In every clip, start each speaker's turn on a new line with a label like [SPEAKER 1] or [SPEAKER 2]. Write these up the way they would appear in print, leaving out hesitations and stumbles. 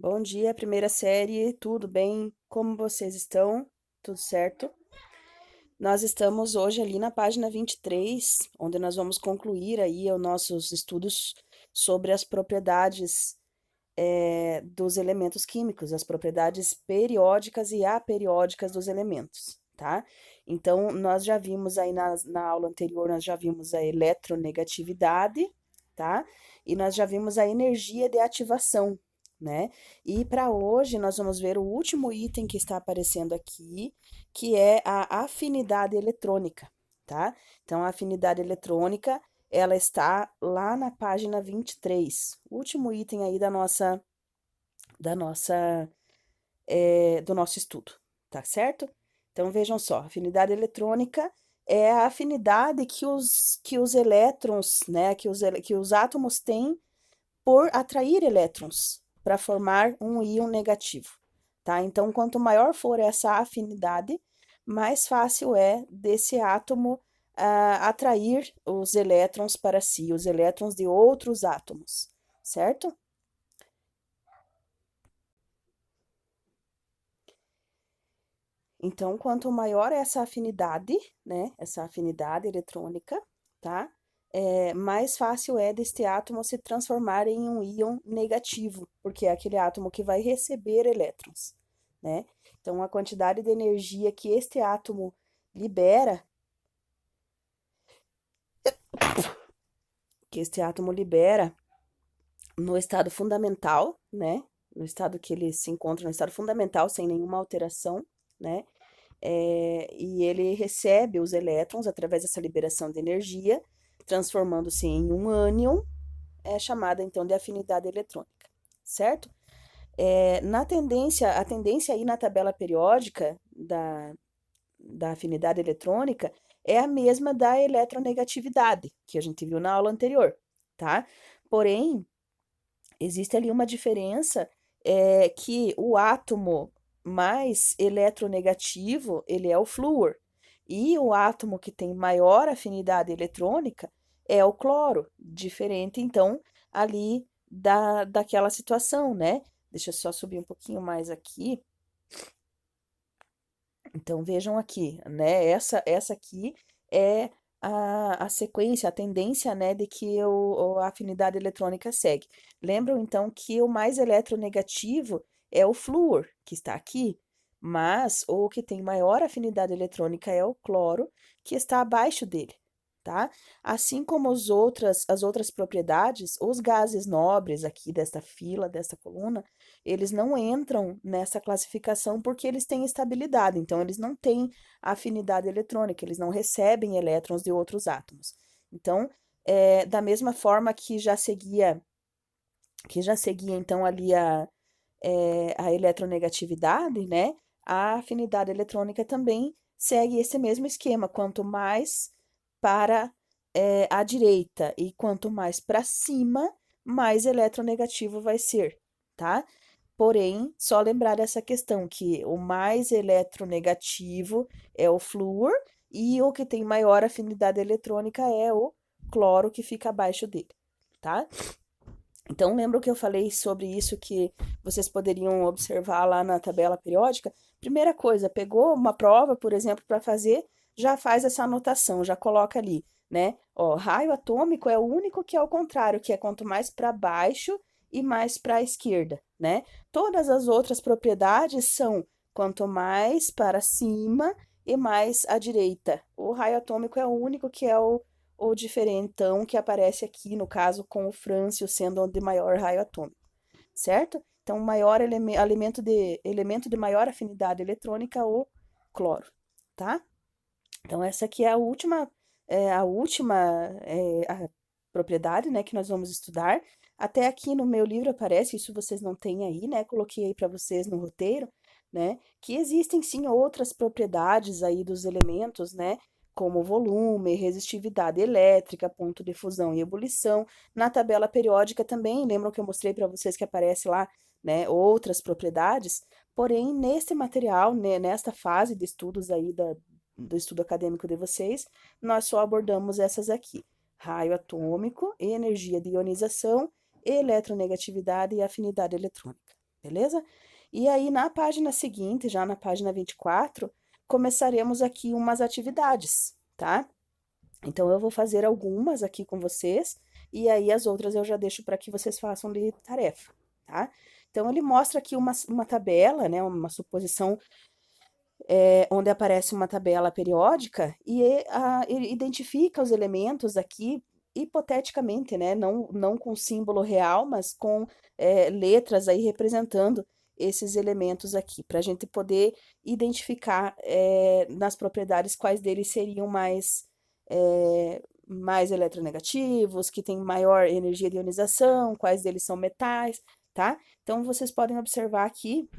[SPEAKER 1] Bom dia, primeira série, tudo bem? Como vocês estão? Tudo certo? Nós estamos hoje ali na página 23, onde nós vamos concluir aí os nossos estudos sobre as propriedades dos elementos químicos, as propriedades periódicas e aperiódicas dos elementos, tá? Então, nós já vimos aí na aula anterior, nós já vimos a eletronegatividade, tá? E nós já vimos a energia de ativação, né? E para hoje nós vamos ver o último item que está aparecendo aqui, que é a afinidade eletrônica, tá? Então, a afinidade eletrônica, ela está lá na página 23, último item aí da nossa, do nosso estudo, tá certo? Então, vejam só, afinidade eletrônica é a afinidade que os elétrons, né, que os átomos têm por atrair elétrons para formar um íon negativo, tá? Então, quanto maior for essa afinidade, mais fácil é desse átomo atrair os elétrons para si, os elétrons de outros átomos, certo? Então, quanto maior essa afinidade, né, essa afinidade eletrônica, tá? Mais fácil é deste átomo se transformar em um íon negativo, porque é aquele átomo que vai receber elétrons, né? Então, a quantidade de energia que este átomo libera, que este átomo libera no estado fundamental, né? No estado que ele se encontra no estado fundamental, sem nenhuma alteração, né? E ele recebe os elétrons através dessa liberação de energia, transformando-se em um ânion, chamada então de afinidade eletrônica, certo? A tendência aí na tabela periódica da afinidade eletrônica é a mesma da eletronegatividade, que a gente viu na aula anterior, tá? Porém, existe ali uma diferença, que o átomo mais eletronegativo, ele é o flúor, e o átomo que tem maior afinidade eletrônica é o cloro, diferente então ali daquela situação, né? Deixa eu só subir um pouquinho mais aqui. Então vejam aqui, né? Essa aqui é a sequência, a tendência, né, de que a afinidade eletrônica segue. Lembram então que o mais eletronegativo é o flúor, que está aqui, mas o que tem maior afinidade eletrônica é o cloro, que está abaixo dele, tá? Assim como as outras propriedades, os gases nobres aqui desta fila, desta coluna, eles não entram nessa classificação porque eles têm estabilidade, então eles não têm afinidade eletrônica, eles não recebem elétrons de outros átomos. Então, da mesma forma que já seguia então ali a eletronegatividade, né? A afinidade eletrônica também segue esse mesmo esquema. Quanto mais para a direita e quanto mais para cima, mais eletronegativo vai ser, tá? Porém, só lembrar dessa questão que o mais eletronegativo é o flúor e o que tem maior afinidade eletrônica é o cloro que fica abaixo dele, tá? Então, lembra que eu falei sobre isso que vocês poderiam observar lá na tabela periódica? Primeira coisa, pegou uma prova, por exemplo, para fazer, já faz essa anotação, já coloca ali, né? Ó, raio atômico é o único que é o contrário, que é quanto mais para baixo e mais para a esquerda, né? Todas as outras propriedades são quanto mais para cima e mais à direita. O raio atômico é o único que é o diferentão que aparece aqui, no caso, com o frâncio sendo o de maior raio atômico, certo? Então, maior elemento de maior afinidade eletrônica, o cloro, tá? Então, essa aqui é a propriedade, né, que nós vamos estudar. Até aqui no meu livro aparece, isso vocês não têm aí, né? Coloquei aí para vocês no roteiro, né? Que existem sim outras propriedades aí dos elementos, né? Como volume, resistividade elétrica, ponto de fusão e ebulição. Na tabela periódica também, lembram que eu mostrei para vocês que aparece lá, né, outras propriedades? Porém, nesse material, né, nesta fase de estudos aí do estudo acadêmico de vocês, nós só abordamos essas aqui: raio atômico, energia de ionização, eletronegatividade e afinidade eletrônica. beleza? E aí, na página seguinte, já na página 24, começaremos aqui umas atividades, tá? Então, eu vou fazer algumas aqui com vocês, e aí as outras eu já deixo para que vocês façam de tarefa, tá? Então, ele mostra aqui uma tabela, né, uma suposição onde aparece uma tabela periódica e ele identifica os elementos aqui hipoteticamente, né? Não com símbolo real, mas com letras aí representando esses elementos aqui, para a gente poder identificar nas propriedades quais deles seriam mais eletronegativos, que têm maior energia de ionização, quais deles são metais, tá? Então, vocês podem observar aqui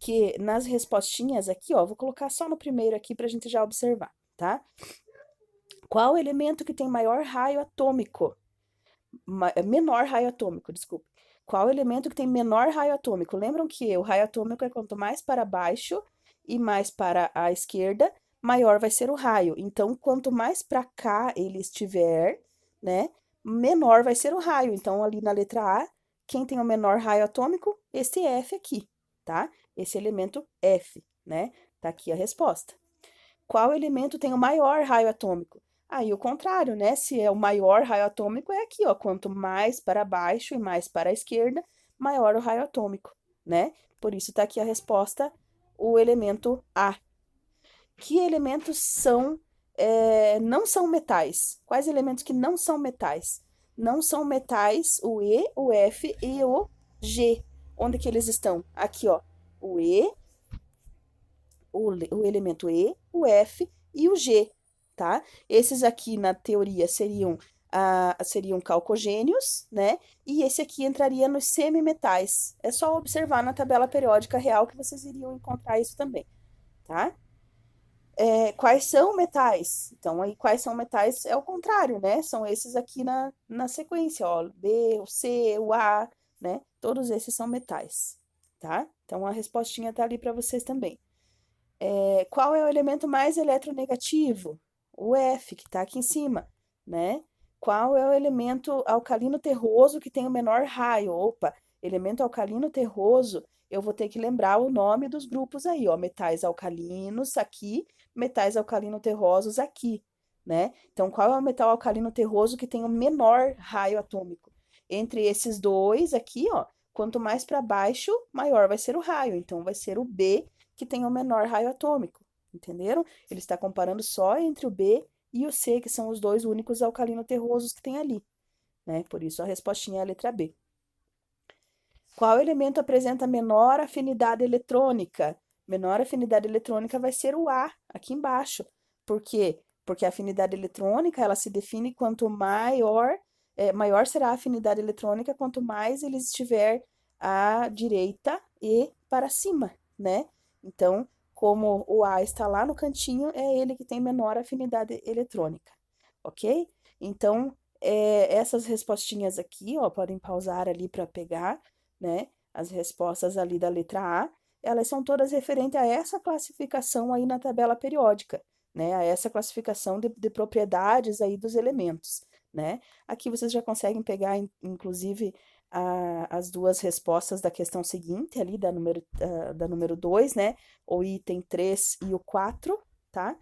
[SPEAKER 1] que nas respostinhas aqui, ó, vou colocar só no primeiro aqui para a gente já observar, tá? Qual elemento que tem maior raio atômico? Menor raio atômico, desculpe. Qual elemento que tem menor raio atômico? Lembram que o raio atômico é quanto mais para baixo e mais para a esquerda, maior vai ser o raio. Então, quanto mais para cá ele estiver, né, menor vai ser o raio. Então, ali na letra A, quem tem o menor raio atômico? Esse F aqui, tá? Esse elemento F, né? Tá aqui a resposta. Qual elemento tem o maior raio atômico? Aí o contrário, né? Se é o maior raio atômico, é aqui, ó. Quanto mais para baixo e mais para a esquerda, maior o raio atômico, né? Por isso tá aqui a resposta, o elemento A. Que elementos não são metais? Quais elementos que não são metais? Não são metais o E, o F e o G. Onde que eles estão? Aqui, ó. O E, o elemento E, o F e o G, tá? Esses aqui, na teoria, seriam calcogênios, né? E esse aqui entraria nos semimetais. É só observar na tabela periódica real que vocês iriam encontrar isso também, tá? Quais são metais? Então, aí, quais são metais é o contrário, né? São esses aqui na sequência, ó, B, o C, o A, né? Todos esses são metais, tá? Então, a respostinha tá ali para vocês também. Qual é o elemento mais eletronegativo? O F, que está aqui em cima, né? Qual é o elemento alcalino terroso que tem o menor raio? Opa, elemento alcalino terroso, eu vou ter que lembrar o nome dos grupos aí, ó, metais alcalinos aqui, metais alcalino terrosos aqui, né? Então, qual é o metal alcalino terroso que tem o menor raio atômico? Entre esses dois aqui, ó, quanto mais para baixo, maior vai ser o raio. Então, vai ser o B, que tem o menor raio atômico, entenderam? Ele está comparando só entre o B e o C, que são os dois únicos alcalino terrosos que tem ali, né? Por isso a respostinha é a letra B. Qual elemento apresenta menor afinidade eletrônica? Menor afinidade eletrônica vai ser o A, aqui embaixo. Por quê? Porque a afinidade eletrônica, ela se define quanto maior será a afinidade eletrônica, quanto mais ele estiver à direita e para cima, né? Então, como o A está lá no cantinho, é ele que tem menor afinidade eletrônica, ok? Então, essas respostinhas aqui, ó, podem pausar ali para pegar, né? As respostas ali da letra A, elas são todas referentes a essa classificação aí na tabela periódica, né? A essa classificação de propriedades aí dos elementos, né? Aqui vocês já conseguem pegar, inclusive, as duas respostas da questão seguinte, ali da número 2, né? O item 3 e o 4, tá?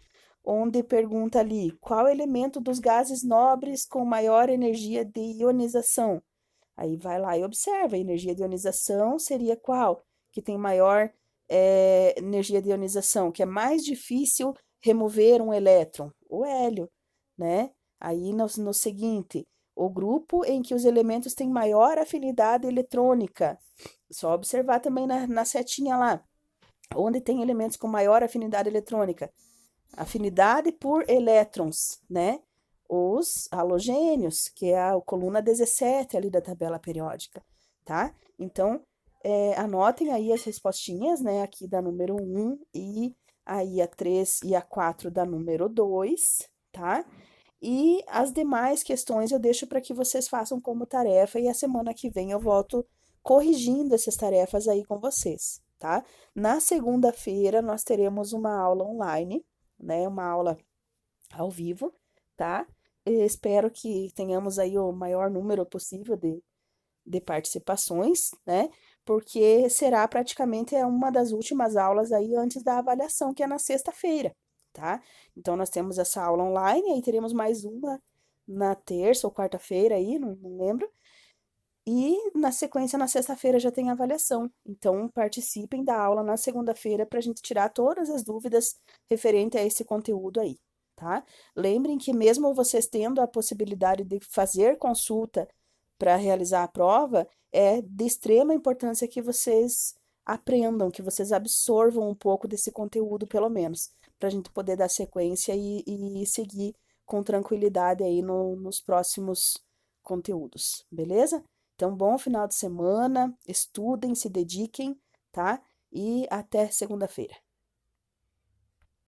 [SPEAKER 1] Onde pergunta ali, qual elemento dos gases nobres com maior energia de ionização? Aí vai lá e observa, a energia de ionização seria qual? Que tem maior energia de ionização, que é mais difícil remover um elétron? O hélio, né? Aí no seguinte, o grupo em que os elementos têm maior afinidade eletrônica. Só observar também na setinha lá, onde tem elementos com maior afinidade eletrônica. Afinidade por elétrons, né? Os halogênios, que é a coluna 17 ali da tabela periódica, tá? Então, anotem aí as respostinhas, né? Aqui da número 1 e aí a 3 e a 4 da número 2, tá? E as demais questões eu deixo para que vocês façam como tarefa e a semana que vem eu volto corrigindo essas tarefas aí com vocês, tá? Na segunda-feira nós teremos uma aula online, né? Uma aula ao vivo, tá? Espero que tenhamos aí o maior número possível de participações, né? porque será praticamente uma das últimas aulas aí antes da avaliação, que é na sexta-feira, tá? Então, nós temos essa aula online, aí teremos mais uma na terça ou quarta-feira aí, não lembro. E na sequência, na sexta-feira, já tem avaliação. Então, participem da aula na segunda-feira para a gente tirar todas as dúvidas referente a esse conteúdo aí, tá? Lembrem que mesmo vocês tendo a possibilidade de fazer consulta para realizar a prova, é de extrema importância que vocês aprendam, que vocês absorvam um pouco desse conteúdo, pelo menos, para a gente poder dar sequência e seguir com tranquilidade aí nos próximos conteúdos, beleza? Então, bom final de semana, estudem, se dediquem, tá? E até segunda-feira.